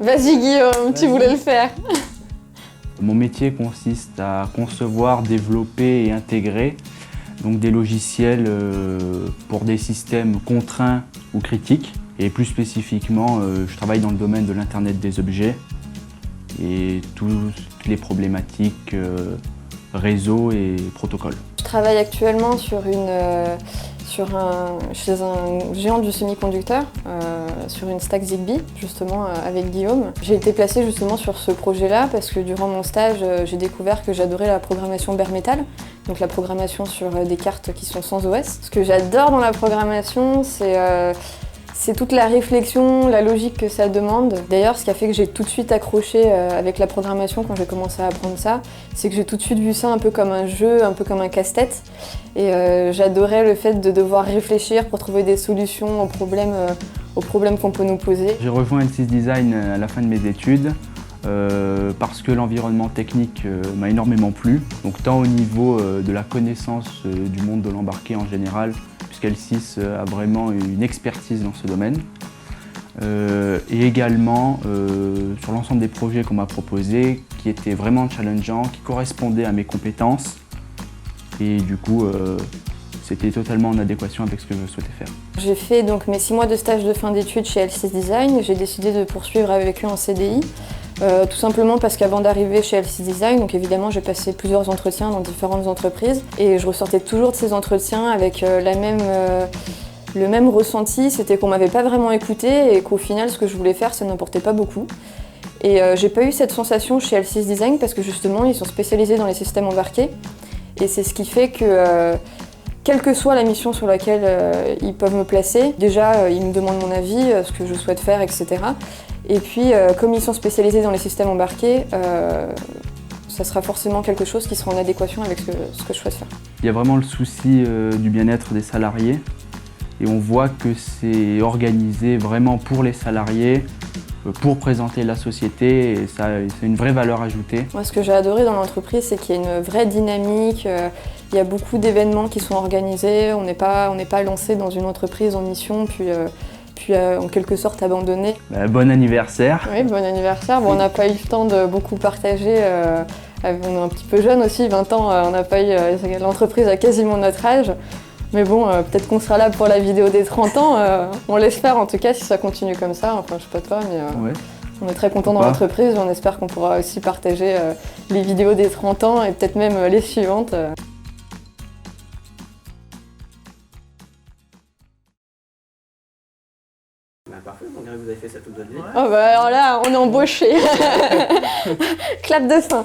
Vas-y Guillaume, tu voulais le faire. Mon métier consiste à concevoir, développer et intégrer donc des logiciels pour des systèmes contraints ou critiques. Et plus spécifiquement, je travaille dans le domaine de l'Internet des objets et toutes les problématiques réseau et protocole. Je travaille actuellement chez un géant du semi-conducteur, sur une stack Zigbee, justement avec Guillaume. J'ai été placée justement sur ce projet-là parce que durant mon stage, j'ai découvert que j'adorais la programmation bare metal, donc la programmation sur des cartes qui sont sans OS. Ce que j'adore dans la programmation, c'est toute la réflexion, la logique que ça demande. D'ailleurs, ce qui a fait que j'ai tout de suite accroché avec la programmation quand j'ai commencé à apprendre ça, c'est que j'ai tout de suite vu ça un peu comme un jeu, un peu comme un casse-tête. Et j'adorais le fait de devoir réfléchir pour trouver des solutions aux problèmes qu'on peut nous poser. J'ai rejoint L6 Design à la fin de mes études parce que l'environnement technique m'a énormément plu. Donc tant au niveau de la connaissance du monde de l'embarqué en général, puisqu'L6 a vraiment une expertise dans ce domaine. Et également sur l'ensemble des projets qu'on m'a proposés, qui étaient vraiment challengeants, qui correspondaient à mes compétences. Et du coup, c'était totalement en adéquation avec ce que je souhaitais faire. J'ai fait donc mes 6 mois de stage de fin d'études chez L6 Design. J'ai décidé de poursuivre avec eux en CDI. Tout simplement parce qu'avant d'arriver chez L6 Design, donc évidemment j'ai passé plusieurs entretiens dans différentes entreprises et je ressortais toujours de ces entretiens avec le même ressenti, c'était qu'on m'avait pas vraiment écouté et qu'au final ce que je voulais faire ça n'importait pas beaucoup. Et j'ai pas eu cette sensation chez L6 Design parce que justement ils sont spécialisés dans les systèmes embarqués et c'est ce qui fait que quelle que soit la mission sur laquelle ils peuvent me placer, déjà ils me demandent mon avis, ce que je souhaite faire, etc. Et puis, comme ils sont spécialisés dans les systèmes embarqués, ça sera forcément quelque chose qui sera en adéquation avec ce que je souhaite faire. Il y a vraiment le souci du bien-être des salariés et on voit que c'est organisé vraiment pour les salariés, pour présenter la société et ça, c'est une vraie valeur ajoutée. Moi, ce que j'ai adoré dans l'entreprise, c'est qu'il y a une vraie dynamique, il y a beaucoup d'événements qui sont organisés, on n'est pas lancé dans une entreprise en mission puis en quelque sorte abandonné. Bon anniversaire. Oui, bon anniversaire. Bon, on n'a pas eu le temps de beaucoup partager. On est un petit peu jeune aussi, 20 ans, on n'a pas eu l'entreprise à quasiment notre âge. Mais bon, peut-être qu'on sera là pour la vidéo des 30 ans. On l'espère en tout cas si ça continue comme ça. Enfin, je sais pas toi, mais Ouais. on est très contents dans l'entreprise. On espère qu'on pourra aussi partager les vidéos des 30 ans et peut-être même les suivantes. Parfait, on dirait que vous avez fait ça toute votre vie. Oh bah alors là, on est embauché. Clap de fin.